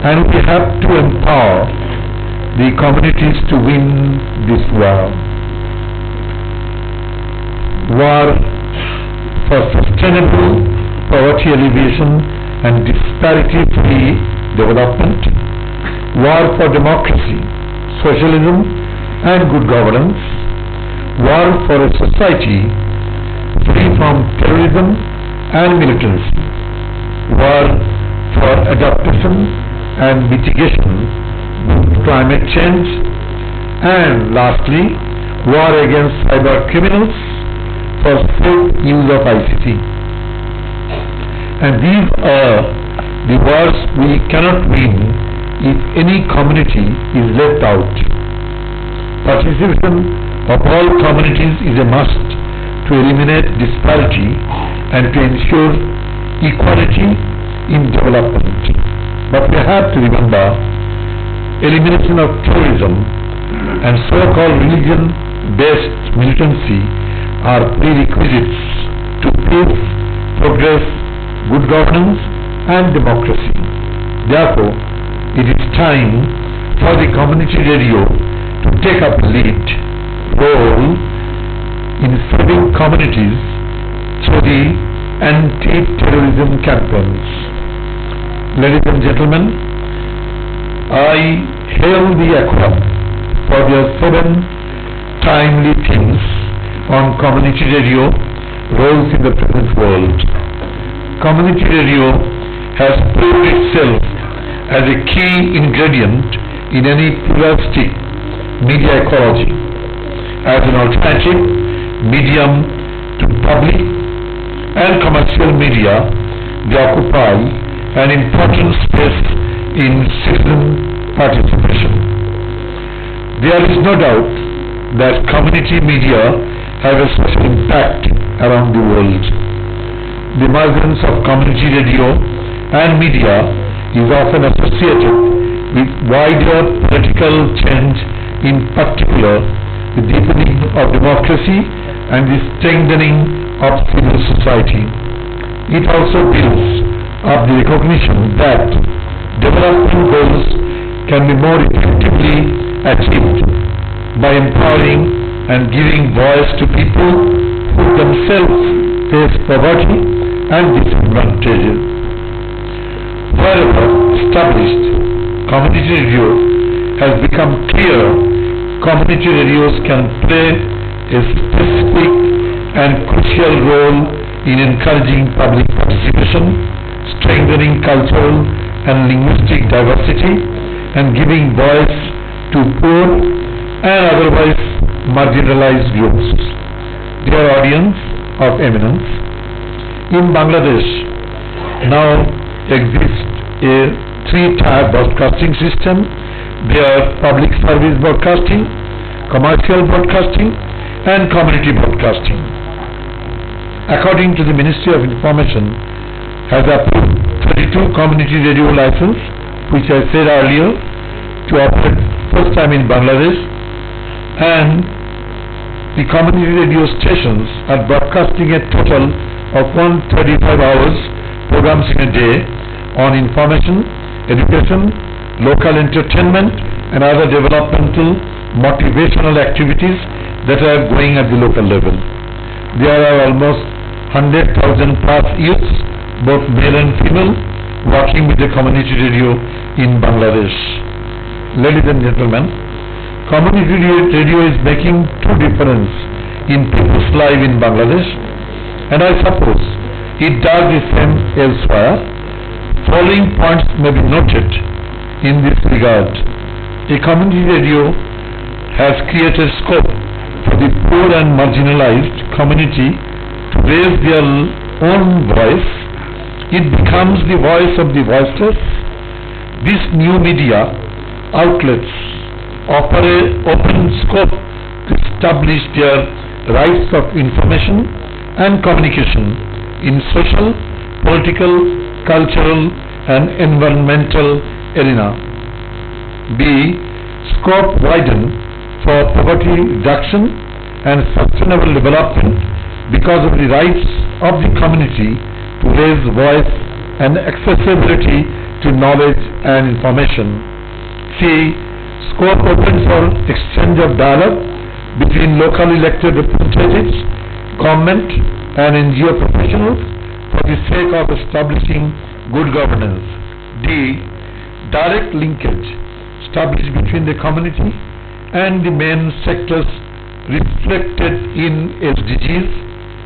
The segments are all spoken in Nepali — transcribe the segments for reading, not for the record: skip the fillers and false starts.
and we have to empower the communities to win this war. War for sustainable poverty alleviation and disparity-free development, war for democracy, socialism and good governance, war for a society free from terrorism and militancy, war for adaptation and mitigation of climate change, and lastly, war against cyber criminals for safe use of ICT. And these are the wars we cannot win if any community is left out. Participation of all communities is a must to eliminate disparity and to ensure equality in development. But we have to remember, elimination of terrorism and so-called religion-based militancy are prerequisites to peace, progress, good governance and democracy. Therefore, it is time for the community radio to take up a lead role in serving communities through the anti-terrorism campaigns. Ladies and gentlemen, I hail the ACORAB for their 7 timely themes on community radio roles in the present world. Community radio has proved itself as a key ingredient in any pluralistic media ecology, as an alternative medium to public and commercial media. They occupy an important space in citizen participation. There is no doubt that community media have a social impact around the world. The emergence of community radio and media is often associated with wider political change, in particular the deepening of democracy and the strengthening of civil society. It also builds up the recognition that development goals can be more effectively achieved by empowering and giving voice to people who themselves face poverty and disadvantages. Wherever established, community radio has become clear. Community radios can play a specific and crucial role in encouraging public participation, strengthening cultural and linguistic diversity, and giving voice to poor and otherwise marginalized groups. Dear audience of eminence, in Bangladesh now exists a 3-tier broadcasting system. They are public service broadcasting, commercial broadcasting and community broadcasting. According to the Ministry of Information, has approved 32 community radio license, which I said earlier, to operate first time in Bangladesh, and the community radio stations are broadcasting a total of 135 hours programs in a day on information, education, local entertainment and other developmental motivational activities that are going at the local level. There are almost 100,000 plus youths, both male and female, working with the community radio in Bangladesh. Ladies and gentlemen, community radio is making true difference in people's life in Bangladesh, and I suppose it does the same elsewhere. Following points may be noted in this regard. A community radio has created scope for the poor and marginalized community to raise their own voice. It becomes the voice of the voiceless. These new media outlets offer an open scope to establish their rights of information and communication in social, political, cultural and environmental arena. B. Scope widen for poverty reduction and sustainable development because of the rights of the community to raise voice and accessibility to knowledge and information. C. Scope open for exchange of dialogue between local elected representatives, government and NGO professionals for the sake of establishing good governance. D. Direct linkage established between the community and the main sectors reflected in SDGs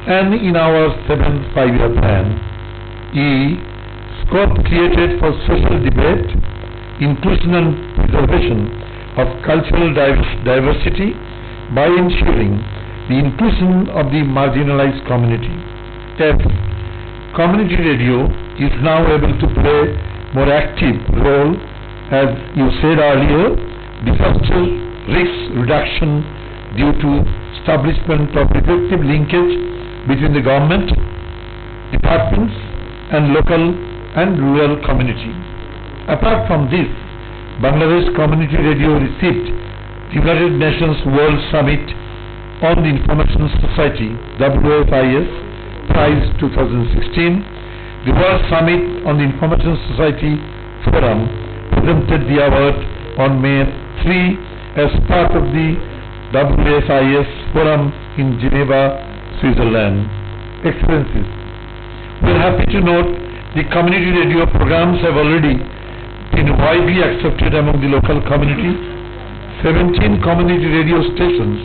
and in our 7th 5-year plan. E. Scope created for social debate, inclusion and preservation of cultural diversity by ensuring the inclusion of the marginalized community. F. Community radio is now able to play more active role, as you said earlier, disaster risk reduction due to establishment of effective linkage between the government, departments and local and rural community. Apart from this, Bangladesh Community Radio received the United Nations World Summit on the Information Society WFIS Prize 2016. The World Summit on the Information Society Forum presented the award on May 3 as part of the WFIS Forum in Geneva, Switzerland. Excellencies, we are happy to note the community radio programs have already been widely accepted among the local community. 17 community radio stations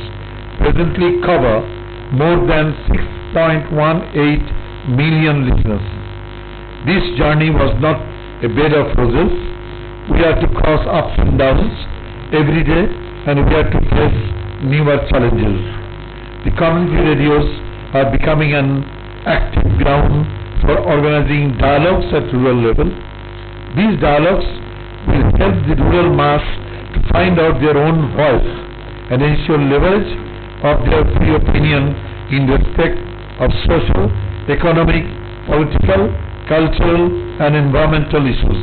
presently cover more than 6.18 million listeners. This journey was not a bed of roses. We had to cross ups and downs every day, and we had to face newer challenges. The community radios are becoming an active ground for organizing dialogues at rural level. These dialogues will help the rural mass to find out their own voice and ensure leverage of their free opinion in respect of social, economic, political, cultural and environmental issues.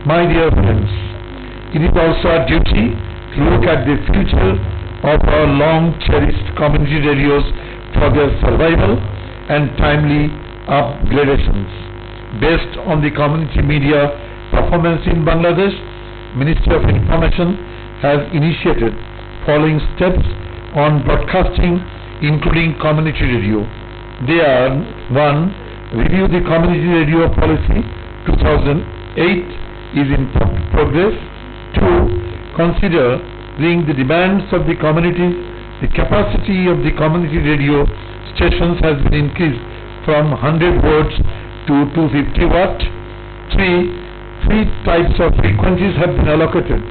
My dear friends, it is also our duty to look at the future of our long-cherished community radios for their survival and timely upgradations. Based on the community media performance in Bangladesh, Ministry of Information has initiated following steps on broadcasting, including community radio. They are: 1. Review the community radio policy 2008 is in progress. 2. Considering the demands of the communities, the capacity of the community radio stations has been increased from 100 watts to 250 watt. 3. Three types of frequencies have been allocated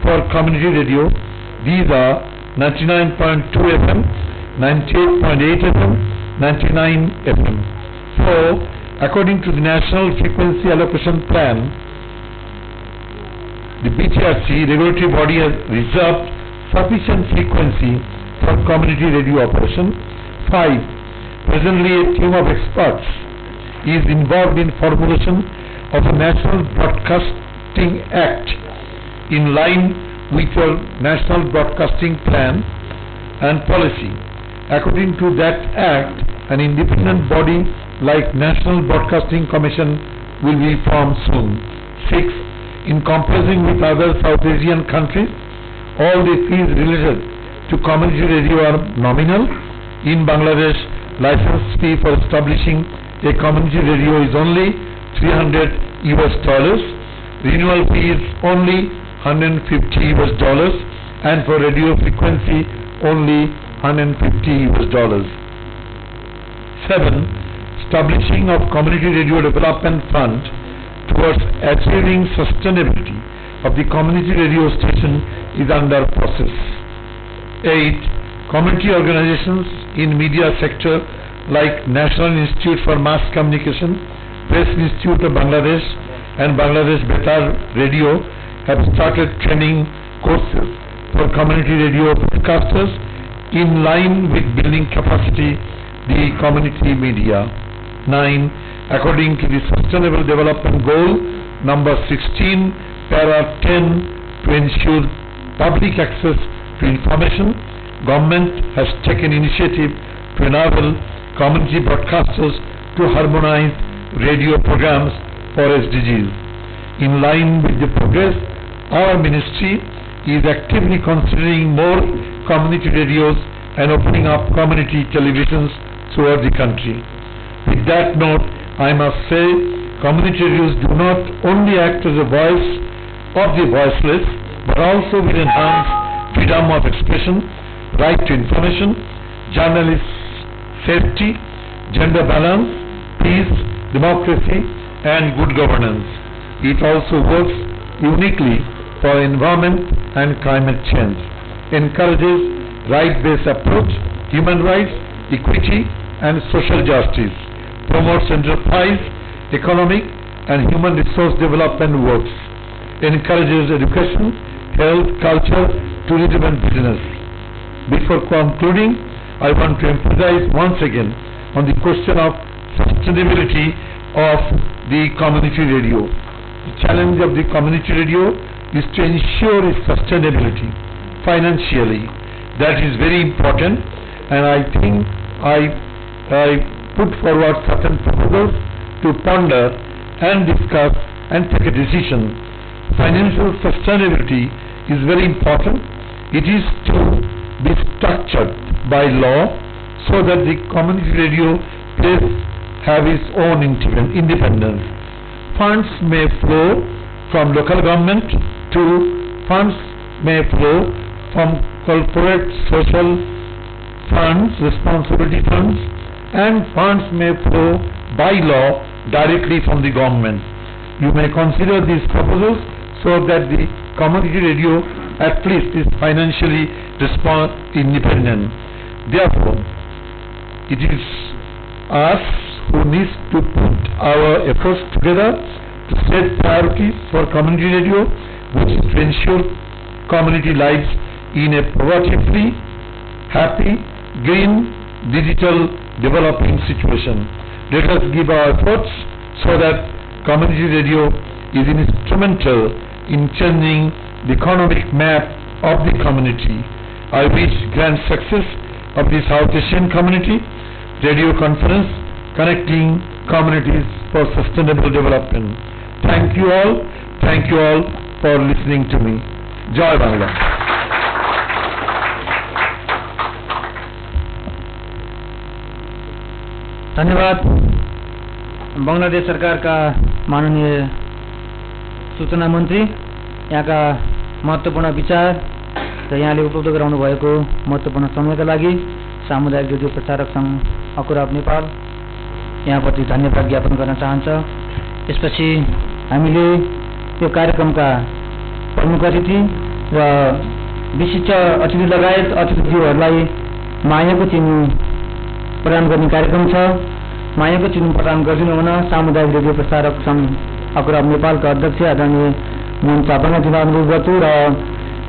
for community radio. These are 99.2 FM, 98.8 FM, 99 FM. 4. According to the National Frequency Allocation Plan, the BTRC regulatory body has reserved sufficient frequency for community radio operation. 5. Presently, a team of experts is involved in formulation of a National Broadcasting Act in line with your National Broadcasting Plan and policy. According to that Act, an independent body like National Broadcasting Commission will be formed soon. 6. In comparison with other South Asian countries, all the fees related to community radio are nominal. In Bangladesh, license fee for establishing a community radio is only $300. Renewal fee is only $150, and for radio frequency only $150. 7. Establishing of Community Radio Development Fund towards achieving sustainability of the community radio station is under process. 8. Community organizations in media sector like National Institute for Mass Communication, Press Institute of Bangladesh and Bangladesh Betar Radio have started training courses for community radio broadcasters in line with building capacity the community media. 9. According to the Sustainable Development Goal number 16, para 10, to ensure public access to information, government has taken initiative to enable community broadcasters to harmonize radio programs for SDGs. In line with the progress, our ministry is actively considering more community radios and opening up community televisions throughout the country. With that note, I must say, community radios do not only act as a voice of the voiceless, but also will enhance freedom of expression, right to information, journalist safety, gender balance, peace, democracy, and good governance. It also works uniquely for environment and climate change, encourages right-based approach, human rights, equity, and social justice, promotes enterprise, economic, and human resource development works, encourages education, health, culture, tourism, and business. Before concluding, I want to emphasize once again on the question of sustainability of the community radio. The challenge of the community radio is to ensure its sustainability financially. That is very important, and I think I put forward certain proposals to ponder and discuss and take a decision. Financial sustainability is very important. It is to be structured by law so that the community radio plays have its own independence. Funds may flow from local government to funds may flow from corporate social funds, responsibility funds, and funds may flow by law directly from the government. You may consider these proposals so that the community radio at least is financially independent. Therefore, it is us who needs to put our efforts together to set priorities for community radio, which is to ensure community lives in a positively happy, green, digital developing situation. Let us give our efforts so that community radio is instrumental in changing the economic map of the community. I wish grand success of the South Asian Community Radio Conference connecting communities for sustainable development. Thank you all for listening to me. Jai Bangla. धन्यवाद। बंगलादेश सरकार का माननीय सूचना मंत्री, यहाँ का महत्वपूर्ण विचार र यहाँले उपलब्ध गराउनु भएको महत्वपूर्ण समयका लागि सामुदायिक रेडियो प्रसारक संघ अकुराब नेपाल यहाँप्रति धन्यवाद ज्ञापन गर्न चाहन्छ। यसपछि हामीले यो कार्यक्रमका प्रमुख अतिथि र विशिष्ट अतिथि लगायत अतिथिहरूलाई मायाको चिन्ह प्रदान गर्ने कार्यक्रम छ। मायाको चिन्ह प्रदान गरिदिनु हुन सामुदायिक रेडियो प्रसारक संघ अकुराब नेपालका अध्यक्ष आदरणीय मोहन थापालाई अनुरोध गर्छु र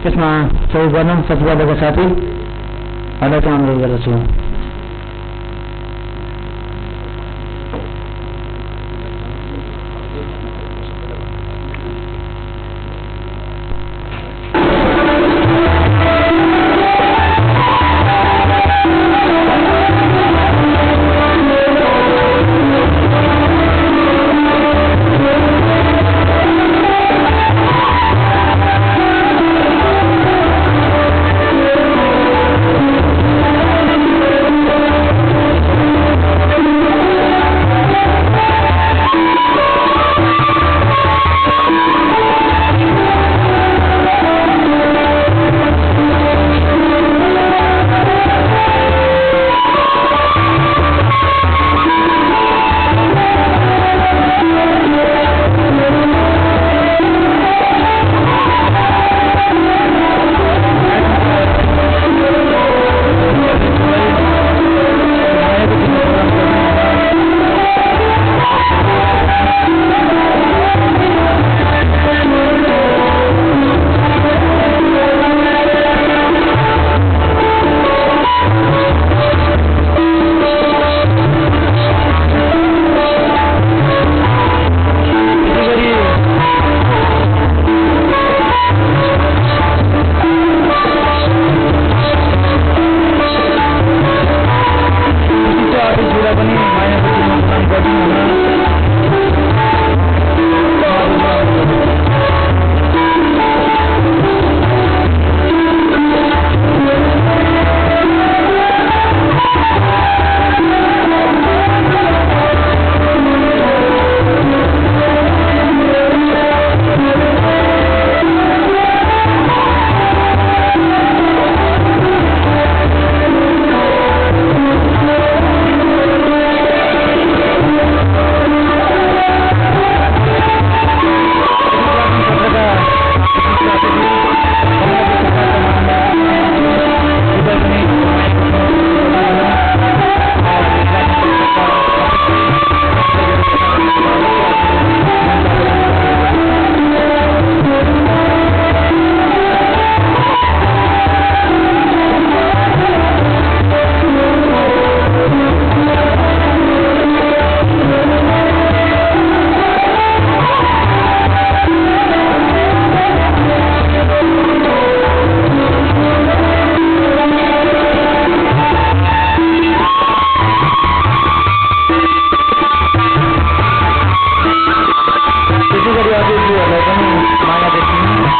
त्यसमा सहयोग गर्न सचिवालयका साथीहरूलाई चाहिँ अनुरोध गर्दछु।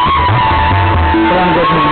प्रदान गर्ने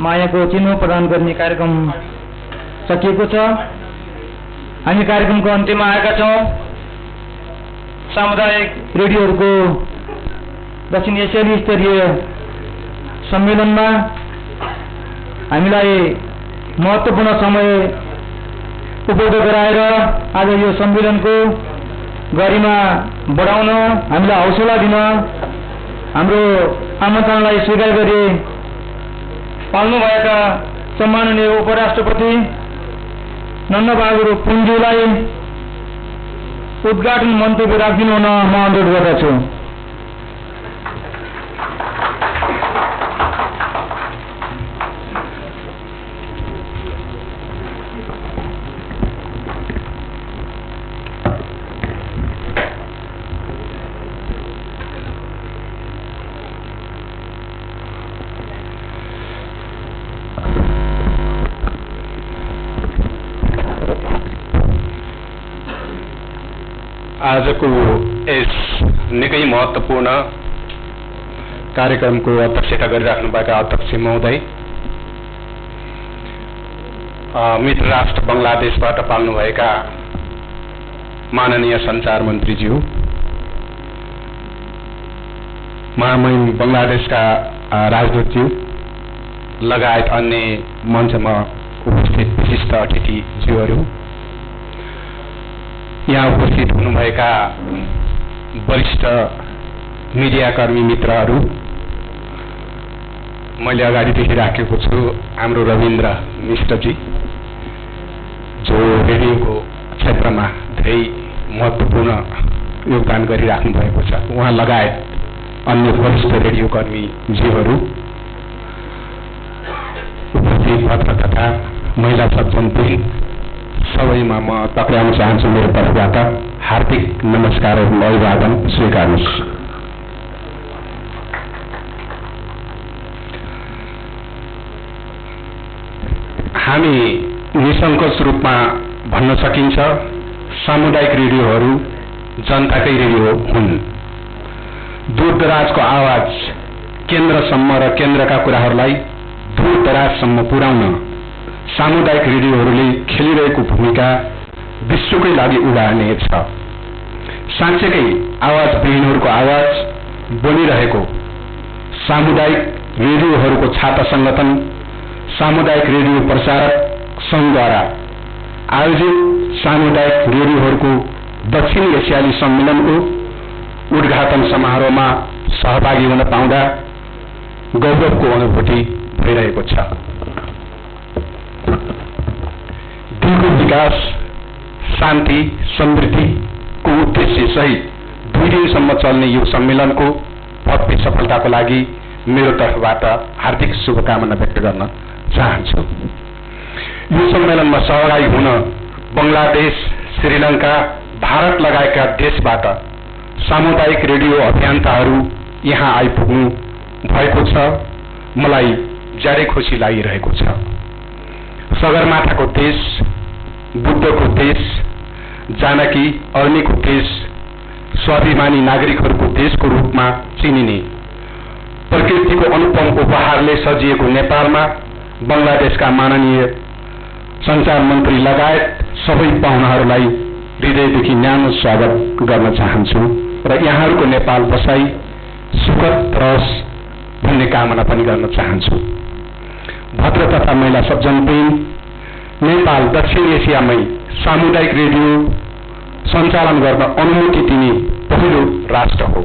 मायाको चिन्ह प्रदान गर्ने कार्यक्रम सकिएको छ। हामी कार्यक्रमको अन्त्यमा आएका छौँ। सामुदायिक रेडियोहरूको दक्षिण एसियाली स्तरीय सम्मेलनमा हामीलाई महत्त्वपूर्ण समय उपलब्ध गराएर आज यो सम्मेलनको गरिमा बढाउन, हामीलाई हौसला दिन, हाम्रो आमन्त्रणलाई स्वीकार गरी पाल्नुभएका सम्माननीय उपराष्ट्रपति नन्दबहादुर पुञ्जुलाई उद्घाटन मन्तव्य राखिदिनु हुन म अनुरोध गर्दछु। आजको यस निकै महत्त्वपूर्ण कार्यक्रमको अध्यक्षता गरिराख्नुभएका अध्यक्ष महोदय, मित्र राष्ट्र बङ्गलादेशबाट पाल्नुभएका माननीय सञ्चार मन्त्रीज्यू, महामहिम बङ्गलादेशका राजदूतज्यू लगायत अन्य मञ्चमा उपस्थित विशिष्ट अतिथिज्यूहरू, यहाँ उपस्थित हुनुभएका वरिष्ठ मिडियाकर्मी मित्रहरू, मैले अगाडिदेखि राखेको छु हाम्रो रविन्द्र मिश्रजी, जो रेडियोको क्षेत्रमा धेरै महत्त्वपूर्ण योगदान गरिराख्नु भएको छ, उहाँ लगायत अन्य वरिष्ठ रेडियोकर्मीज्यूहरू, उपस्थित भद्र तथा महिला सज्जनपुरी, सबैमा म टक्राउन चाहन्छु मेरो तर्फबाट हार्दिक नमस्कार एवं अभिवादन स्वीकार्नुहोस्। हामी निसङ्कोच रूपमा भन्न सकिन्छ सामुदायिक रेडियोहरू जनताकै रेडियो हुन्। दूरदराजको आवाज केन्द्रसम्म र केन्द्रका कुराहरूलाई दूरदराजसम्म पुर्याउन सामुदायिक रेडियोहरूले खेलिरहेको भूमिका विश्वकै लागि उदाहरणीय छ। साँच्चैकै आवाजविहीनहरूको आवाज बनिरहेको सामुदायिक रेडियोहरूको छाता संगठन सामुदायिक रेडियो प्रसारक संघद्वारा आयोजित सामुदायिक रेडियोहरूको दक्षिण एसियाली सम्मेलनको उद्घाटन समारोहमा सहभागी हुन पाउँदा गौरवको अनुभूति भइरहेको छ। दिगो विकास, शान्ति, समृद्धिको उद्देश्य सहित 2 दिनसम्म चल्ने यो सम्मेलनको भव्य सफलताको लागि मेरो तर्फबाट हार्दिक शुभकामना व्यक्त गर्न चाहन्छु। यो सम्मेलनमा सहभागी हुन बंगलादेश, श्रीलंका, भारत लगायतका देशबाट सामुदायिक रेडियो अभियन्ताहरू यहाँ आइपुग्नु भएको छ। मलाई ज्यादै खुसी लागिरहेको छ। सगरमाथाको देश, बुद्धको देश, जानकी अर्नीको देश, स्वाभिमानी नागरिकहरूको देशको रूपमा चिनिने प्रकृतिको अनुपम उपहारले सजिएको नेपालमा बंगलादेशका माननीय संचार मन्त्री लगायत सबै पाहुनाहरूलाई हृदयदेखि न्यानो स्वागत गर्न चाहन्छु र यहाँहरूको नेपाल बसाई सुखद रहोस् भन्ने कामना पनि गर्न चाहन्छु। भद्र तथा महिला सज्जनवृन्द, नेपाल दक्षिण एसियामै सामुदायिक रेडियो सञ्चालन गर्न अनुमति दिने पहिलो राष्ट्र हो।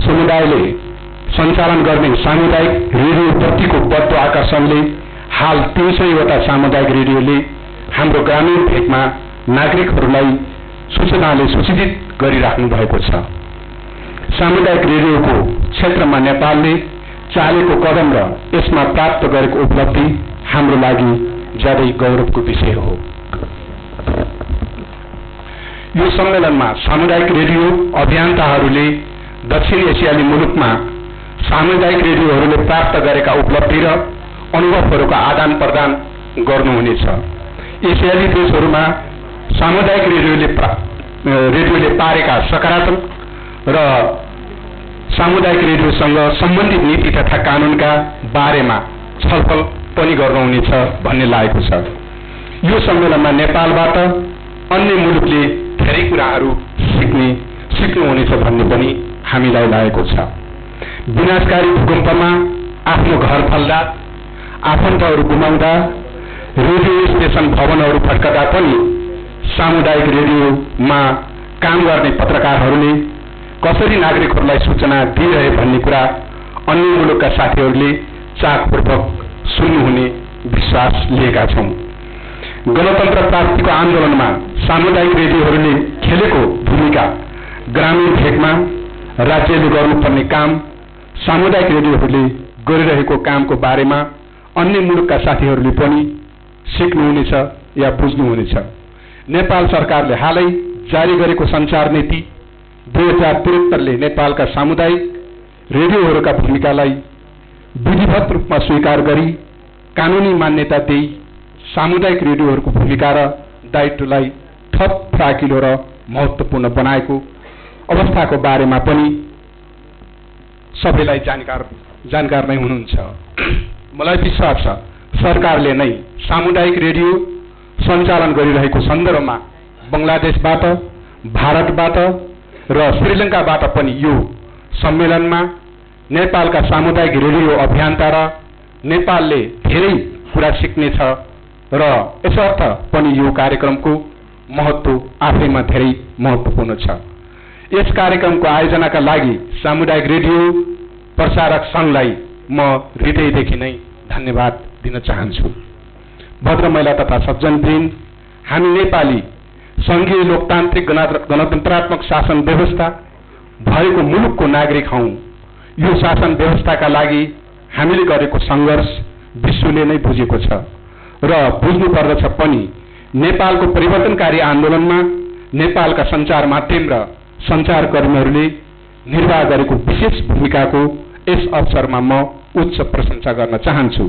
समुदायले सञ्चालन गर्ने सामुदायिक रेडियो प्रतिको बढ्दो आकर्षणले हाल 300वटा सामुदायिक रेडियोले हाम्रो ग्रामीण भेगमा नागरिकहरूलाई सूचनाले सूचित गरिराख्नु भएको छ। सामुदायिक रेडियोको क्षेत्रमा नेपालले चालेको कदम र यसमा प्राप्त गरेको उपलब्धि हाम्रो लागि ज्यादै गौरवको विषय हो। यो सम्मेलनमा सामुदायिक रेडियो अभियन्ताहरूले दक्षिण एसियाली मुलुकमा सामुदायिक रेडियोहरूले प्राप्त गरेका उपलब्धि र अनुभवहरूको आदान प्रदान गर्नुहुनेछ। एसियाली देशहरूमा सामुदायिक रेडियोले पारेका सकारात्मक र सामुदायिक रेडियोसँग सम्बन्धित नीति तथा कानूनका बारेमा छलफल पनि गर्नुहुनेछ भन्ने लागेको छ। यो सम्मेलनमा नेपालबाट अन्य मुलुकले धेरै कुराहरू सिक्नुहुनेछ भन्ने पनि हामीलाई लागेको छ। विनाशकारी भूकम्पमा आफ्नो घर फल्दा, आफन्तहरू गुमाउँदा, रेडियो स्टेशन भवनहरू फड्कदा पनि सामुदायिक रेडियोमा काम गर्ने पत्रकारहरूले कसरी नागरिकहरूलाई सूचना दिइरहे भन्ने कुरा अन्य मुलुकका साथीहरूले चाखपूर्वक सुन्नुहुने विश्वास लिएका छौं। गणतन्त्र प्राप्तिको आन्दोलनमा सामुदायिक रेडियोहरूले खेलेको भूमिका, ग्रामीण भेगमा राज्यले गर्नुपर्ने काम, सामुदायिक रेडियोहरूले गरिरहेको कामको बारेमा अन्य मुलुकका साथीहरूले पनि सिक्नुहुनेछ या बुझ्नुहुनेछ। नेपाल सरकारले हालै जारी गरेको संचार नीति 2073ले नेपालका सामुदायिक रेडियोहरूका भूमिकालाई विधिवत रूपमा स्वीकार गरी कानूनी मान्यता दिई सामुदायिक रेडियोहरूको भूमिका र दायित्वलाई थप फ्राकिलो र महत्त्वपूर्ण बनाएको अवस्थाको बारेमा पनि सबैलाई जानकार नै हुनुहुन्छ। मलाई विश्वास छ सरकारले नै सामुदायिक रेडियो सञ्चालन गरिरहेको सन्दर्भमा बंगलादेशबाट, भारतबाट र श्रीलङ्काबाट पनि यो सम्मेलनमा नेपालका सामुदायिक रेडियो अभियन्ता र नेपालले धेरै कुरा सिक्नेछ र यसर्थ पनि यो कार्यक्रमको महत्त्व आफैमा धेरै महत्त्वपूर्ण छ। यस कार्यक्रमको आयोजनाका लागि सामुदायिक रेडियो प्रसारक संघलाई म हृदयदेखि नै धन्यवाद दिन चाहन्छु। भद्र महिला तथा सज्जनवृन्द, हामी नेपाली संघीय लोकतान्त्रिक गणतन्त्रात्मक शासन व्यवस्था भएको मुलुकको नागरिक हौं। यो शासन व्यवस्थाका लागि हामीले गरेको संघर्ष विश्वले नै बुझेको छ र बुझ्नु पर्दछ पनि। नेपालको परिवर्तनकारी आन्दोलनमा नेपालका सञ्चार माध्यम र सञ्चारकर्मीहरूले निर्वाह गरेको विशेष भूमिकाको यस अवसरमा म उच्च प्रशंसा गर्न चाहन्छु।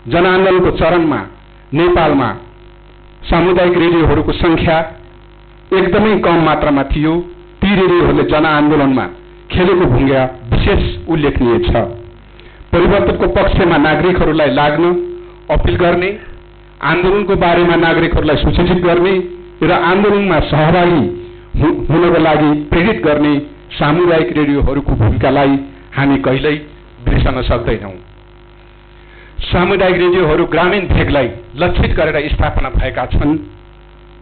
जनआन्दोलनको चरणमा नेपालमा सामुदायिक रेडियोहरूको संख्या एकदमै कम मात्रामा थियो। ती रेडियोहरूले जनआन्दोलनमा खेलेको भूमिका विशेष उल्लेखनीय छ। परिवर्तनको पक्षमा नागरिकहरूलाई लाग्न अपिल गर्ने, आन्दोलनको बारेमा नागरिकहरूलाई सूचित गर्ने र आन्दोलनमा सहभागी हुनको लागि प्रेरित गर्ने सामुदायिक रेडियोहरूको भूमिकालाई हामी कहिल्यै बिर्सन सक्दैनौँ। सामुदायिक रेडियोहरू ग्रामीण भेगलाई लक्षित गरेर स्थापना भएका छन्।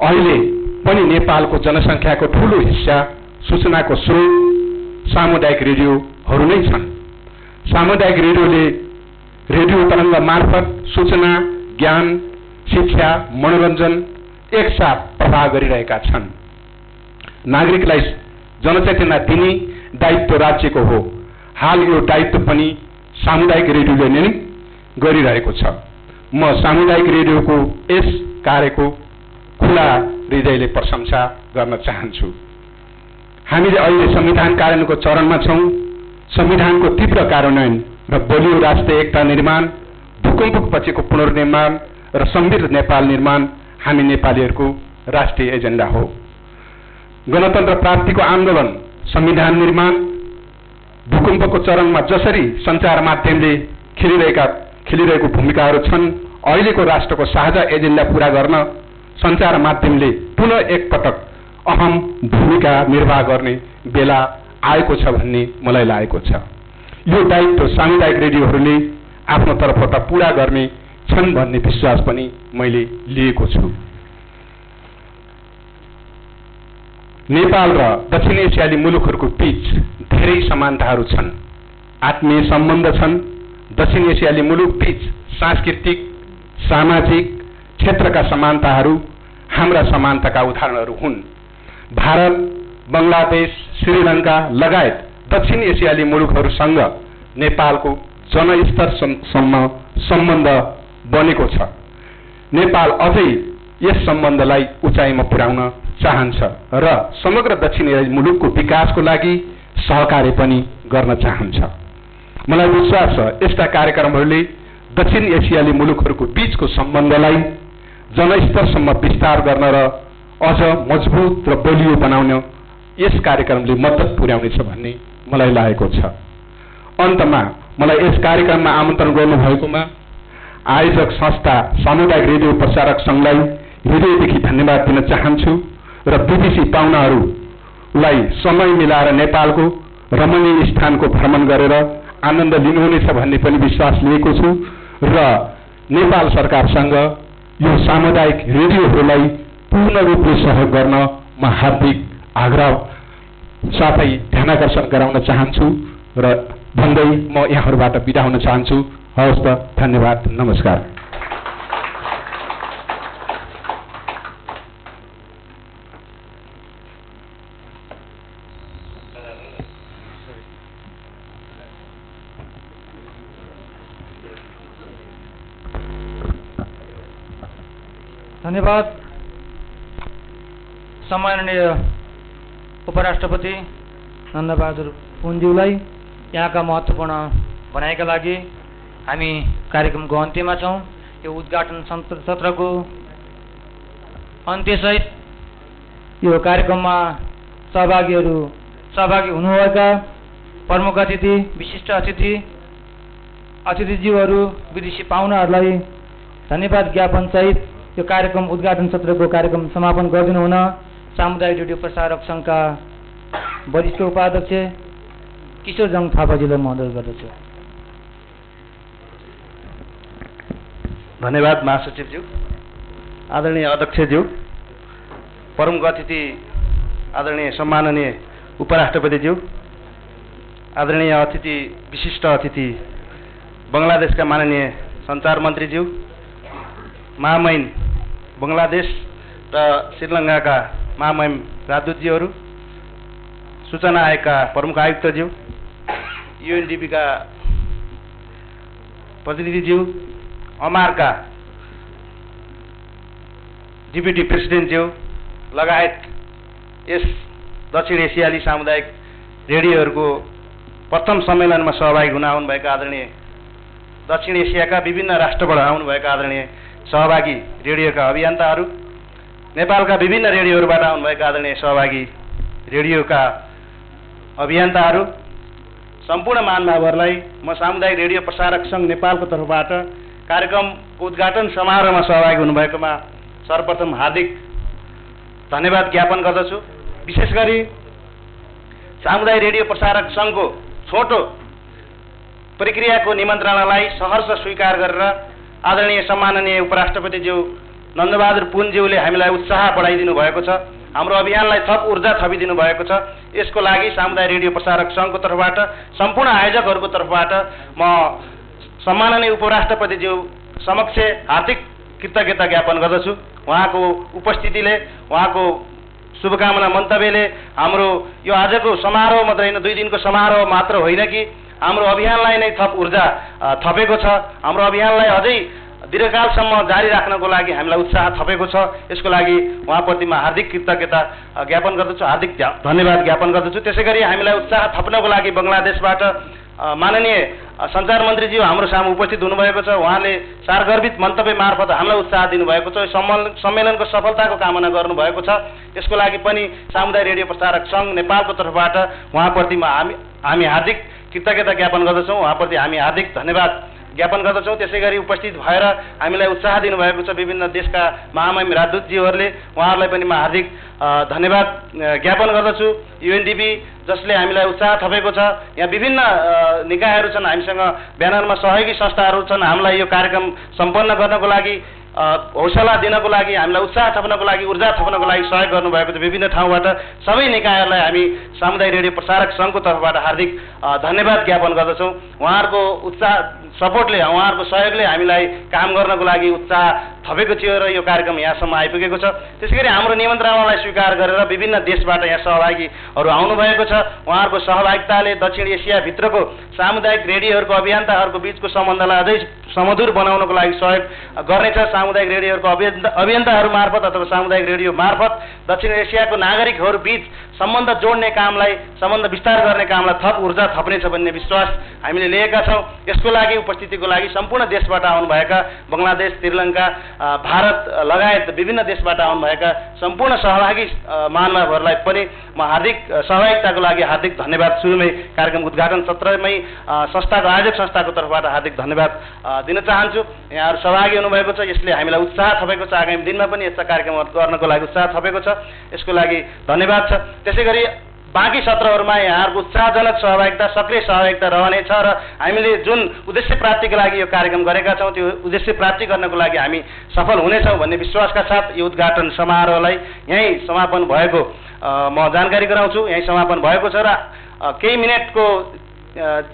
अहिले पनि नेपालको जनसङ्ख्याको ठूलो हिस्सा सूचनाको स्रोत सामुदायिक रेडियोहरू नै छन्। सामुदायिक रेडियोले रेडियो तरङ्ग मार्फत सूचना, ज्ञान, शिक्षा, मनोरञ्जन एकसाथ प्रवाह गरिरहेका छन्। नागरिकलाई जनचेतना दिने दायित्व राज्यको हो। हाल यो दायित्व पनि सामुदायिक रेडियोले नै गरिरहेको छ। म सामुदायिक रेडियोको यस कार्यको खुला हृदयले प्रशंसा गर्न चाहन्छु। हामीले अहिले संविधान कार्यान्वयनको चरणमा छौँ। संविधानको तीव्र कार्यान्वयन र बलियो राष्ट्रिय एकता निर्माण, भूकम्पपछिको पुनर्निर्माण र समृद्ध नेपाल निर्माण हामी नेपालीहरूको राष्ट्रिय एजेन्डा हो। गणतन्त्र प्राप्तिको आन्दोलन, संविधान निर्माण, भूकम्पको चरणमा जसरी सञ्चार माध्यमले खेलिरहेको भूमिकाहरू छन्, अहिलेको राष्ट्रको साझा एजेन्डा पूरा गर्न सञ्चार माध्यमले पुनः एकपटक अहम भूमिका निर्वाह गर्ने बेला आएको छ भन्ने मलाई लागेको छ। यो दायित्व सामुदायिक रेडियोहरूले आफ्नो तर्फबाट पूरा गर्ने छन् भन्ने विश्वास पनि मैले लिएको छु। नेपाल र दक्षिण एसियाली मुलुकहरूको बीच धेरै समानताहरू छन्, आत्मीय सम्बन्ध छन्। दक्षिण एसियाली मुलुक बीच सांस्कृतिक, सामाजिक क्षेत्रका समानताहरू हाम्रा समानताका उदाहरणहरू हुन्। भारत, बङ्गलादेश, श्रीलङ्का लगायत दक्षिण एसियाली मुलुकहरूसँग नेपालको जनस्तरसम्म सम्बन्ध बनेको छ। नेपाल अझै यस सम्बन्धलाई उचाइमा पुर्याउन चाहन्छ र समग्र दक्षिण एसियाली मुलुकको विकासको लागि सहकार्य पनि गर्न चाहन्छ। मलाई विश्वास छ यस्ता कार्यक्रमहरूले दक्षिण एसियाली मुलुकहरूको बीचको सम्बन्धलाई जनस्तरसम्म विस्तार गर्न र अझ मजबुत र बलियो बनाउन यस कार्यक्रमले मद्दत पुर्याउनेछ भन्ने मलाई लागेको छ। अन्तमा मलाई यस कार्यक्रममा आमन्त्रण गर्नुभएकोमा आयोजक संस्था सामुदायिक रेडियो प्रसारक सङ्घलाई हृदयदेखि धन्यवाद दिन चाहन्छु र विदेशी पाहुनाहरूलाई समय मिलाएर नेपालको रमणीय स्थानको भ्रमण गरेर आनन्द लिनुहुनेछ भन्ने पनि विश्वास लिएको छु र नेपाल सरकारसँग यो सामुदायिक रेडियोहरूलाई पूर्ण रूपले सहयोग गर्न म हार्दिक आग्रह साथै ध्यानाकर्षण गराउन चाहन्छु र भन्दै म यहाँहरूबाट बिदा हुन चाहन्छु। हवस् त, धन्यवाद, नमस्कार। धन्यवाद सम्माननीय उपराष्ट्रपति नन्दबहादुर पुनज्यूलाई यहाँका महत्त्वपूर्ण भनाइका लागि। हामी कार्यक्रमको अन्त्यमा छौँ। यो उद्घाटन सत्रको अन्त्यसहित यो कार्यक्रममा सहभागी हुनुभएका प्रमुख अतिथि, विशिष्ट अतिथिज्यूहरू, विदेशी पाहुनाहरूलाई धन्यवाद ज्ञापन सहित यो कार्यक्रम उद्घाटन सत्रको कार्यक्रम समापन गरिदिनु हुन सामुदायिक रेडियो प्रसारक सङ्घका वरिष्ठ उपाध्यक्ष किशोर जङ थापाजीलाई म अनुरोध गर्दछु। धन्यवाद महासचिवज्यू, आदरणीय अध्यक्षज्यू, प्रमुख अतिथि आदरणीय सम्माननीय उपराष्ट्रपतिज्यू, आदरणीय अतिथि, विशिष्ट अतिथि बङ्गलादेशका माननीय सञ्चार मन्त्रीज्यू, महामहिम बङ्गलादेश र श्रीलङ्काका महामहिम राजदूतज्यूहरू, सूचना आयोगका प्रमुख आयुक्तज्यू, युएनडिपीका प्रतिनिधिज्यू, अमारका डिप्युटी प्रेसिडेन्टज्यू लगायत यस दक्षिण एसियाली सामुदायिक रेडियोहरूको प्रथम सम्मेलनमा सहभागी हुन आउनुभएका आदरणीय दक्षिण एसियाका विभिन्न राष्ट्रबाट आउनुभएका आदरणीय सहभागी रेडियोका अभियन्ताहरू, नेपालका विभिन्न रेडियोहरूबाट आउनुभएका आदरणीय सहभागी रेडियोका अभियन्ताहरू, सम्पूर्ण महानुभावहरूलाई म सामुदायिक रेडियो प्रसारक सङ्घ नेपालको तर्फबाट कार्यक्रमको उद्घाटन समारोहमा सहभागी हुनुभएकोमा सर्वप्रथम हार्दिक धन्यवाद ज्ञापन गर्दछु। विशेष गरी सामुदायिक रेडियो प्रसारक सङ्घको छोटो प्रक्रियाको निमन्त्रणालाई सहर्ष स्वीकार गरेर आदरणीय सम्माननीय उपराष्ट्रपतिज्यू नन्दबहादुर पुनज्यूले हामीलाई उत्साह बढाइदिनु भएको छ, हाम्रो अभियानलाई थप ऊर्जा थपिदिनु भएको छ। यसको लागि सामुदायिक रेडियो प्रसारक सङ्घको तर्फबाट सम्पूर्ण आयोजकहरूको तर्फबाट म सम्माननीय उपराष्ट्रपतिज्यू समक्ष हार्दिक कृतज्ञता ज्ञापन गर्दछु। उहाँको उपस्थितिले, उहाँको शुभकामना मन्तव्यले हाम्रो यो आजको समारोह मात्र होइन, 2 दिनको समारोह मात्र होइन कि हाम्रो अभियानलाई नै थप ऊर्जा थपेको छ, हाम्रो अभियानलाई अझै दीर्घकालसम्म जारी राख्नको लागि हामीलाई उत्साह थपेको छ। यसको लागि उहाँप्रति म हार्दिक कृतज्ञता ज्ञापन गर्दछु, हार्दिक धन्यवाद ज्ञापन गर्दछु। त्यसै गरी हामीलाई उत्साह थप्नको लागि बङ्गलादेशबाट माननीय सञ्चार मन्त्रीज्यू हाम्रो सामु उपस्थित हुनुभएको छ। उहाँले सारगर्भित मन्तव्य मार्फत हामीलाई उत्साह दिनुभएको छ, सम्मेलनको सफलताको कामना गर्नुभएको छ। यसको लागि पनि सामुदायिक रेडियो प्रसारक सङ्घ नेपालको तर्फबाट उहाँप्रति हामी हार्दिक कृतज्ञता ज्ञापन गर्दछौँ, उहाँप्रति हामी हार्दिक धन्यवाद ज्ञापन गर्दछौँ। त्यसै गरी उपस्थित भएर हामीलाई उत्साह दिनुभएको छ विभिन्न देशका महामहिम राजदूतज्यूहरूले, उहाँहरूलाई पनि म हार्दिक धन्यवाद ज्ञापन गर्दछु। युएनडिपी जसले हामीलाई उत्साह थपेको छ, यहाँ विभिन्न निकायहरू छन्, हामीसँग ब्यानरमा सहयोगी संस्थाहरू छन्, हामीलाई यो कार्यक्रम सम्पन्न गर्नको लागि हौसला दिनको लागि, हामीलाई उत्साह थप्नको लागि, ऊर्जा थप्नको लागि सहयोग गर्नुभएको छ। विभिन्न ठाउँबाट सबै निकायहरूलाई हामी सामुदायिक रेडियो प्रसारक सङ्घको तर्फबाट हार्दिक धन्यवाद ज्ञापन गर्दछौँ। उहाँहरूको उत्साह सपोर्टले, उहाँहरूको सहयोगले हामीलाई काम गर्नको लागि उत्साह थपेको थियो र यो कार्यक्रम यहाँसम्म आइपुगेको छ। त्यसै गरी हाम्रो निमन्त्रणालाई स्वीकार गरेर विभिन्न देशबाट यहाँ सहभागीहरू आउनुभएको छ। उहाँहरूको सहभागिताले दक्षिण एसियाभित्रको सामुदायिक रेडियोहरूको अभियन्ताहरूको बिचको सम्बन्धलाई अझै समधुर बनाउनको लागि सहयोग गर्नेछ। सामुदायिक रेडियोहरूको अभियन्ताहरू मार्फत अथवा सामुदायिक रेडियो मार्फत दक्षिण एसियाको नागरिकहरू बिच सम्बन्ध जोड्ने कामलाई, सम्बन्ध विस्तार गर्ने कामलाई थप ऊर्जा थप्नेछ भन्ने विश्वास हामीले लिएका छौँ। यसको लागि उपस्थितिको लागि सम्पूर्ण देशबाट आउनुभएका बङ्गलादेश, श्रीलङ्का, भारत लगायत विभिन्न देशबाट आउनुभएका सम्पूर्ण सहभागी महानुभावहरूलाई पनि म हार्दिक सहभागिताको लागि हार्दिक धन्यवाद सुरुमै कार्यक्रम उद्घाटन सत्रमै संस्थाको आयोजक संस्थाको तर्फबाट हार्दिक धन्यवाद दिन चाहन्छु। यहाँहरू सहभागी हुनुभएको छ, यसले हामीलाई उत्साह थपेको छ, आगामी दिनमा पनि यस्ता कार्यक्रमहरू गर्नको लागि उत्साह थपेको छ, यसको लागि धन्यवाद छ। त्यसै गरी बाँकी सत्रहरूमा यहाँहरूको उत्साहजनक सहभागिता, सक्रिय सहभागिता रहनेछ र हामीले जुन उद्देश्य प्राप्तिको लागि यो कार्यक्रम गरेका छौँ त्यो उद्देश्य प्राप्ति गर्नको लागि हामी सफल हुनेछौँ भन्ने विश्वासका साथ यो उद्घाटन समारोहलाई यहीँ समापन भएको म जानकारी गराउँछु। यहीँ समापन भएको छ र केही मिनटको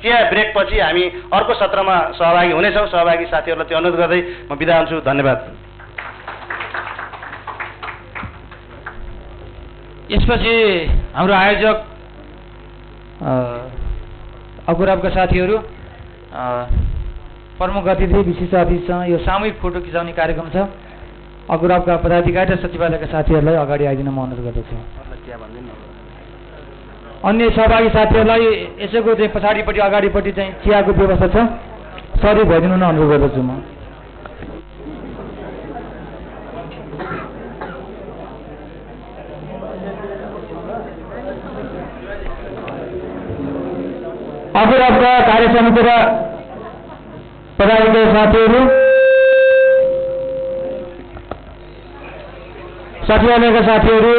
चिया ब्रेकपछि हामी अर्को सत्रमा सहभागी हुनेछौँ। सहभागी साथीहरूलाई त्यो अनुरोध गर्दै म बिदा हुन्छु। धन्यवाद। यसपछि हाम्रो आयोजक अकुराबका साथीहरू, प्रमुख अतिथि, विशिष्ट अतिथिसँग यो सामूहिक फोटो खिचाउने कार्यक्रम छ। अकुराबका पदाधिकारी र सचिवालयका साथीहरूलाई अगाडि आइदिन म अनुरोध गर्दछु। अन्य सहभागी साथीहरूलाई यसैको चाहिँ पछाडिपट्टि अगाडिपट्टि चाहिँ चियाको व्यवस्था छ, सहयोग भइदिनु न अनुरोध गर्दछु म। अकुराबका कार्य समितिका पदाधिकारी साथीहरू, सचिवालयका साथीहरू,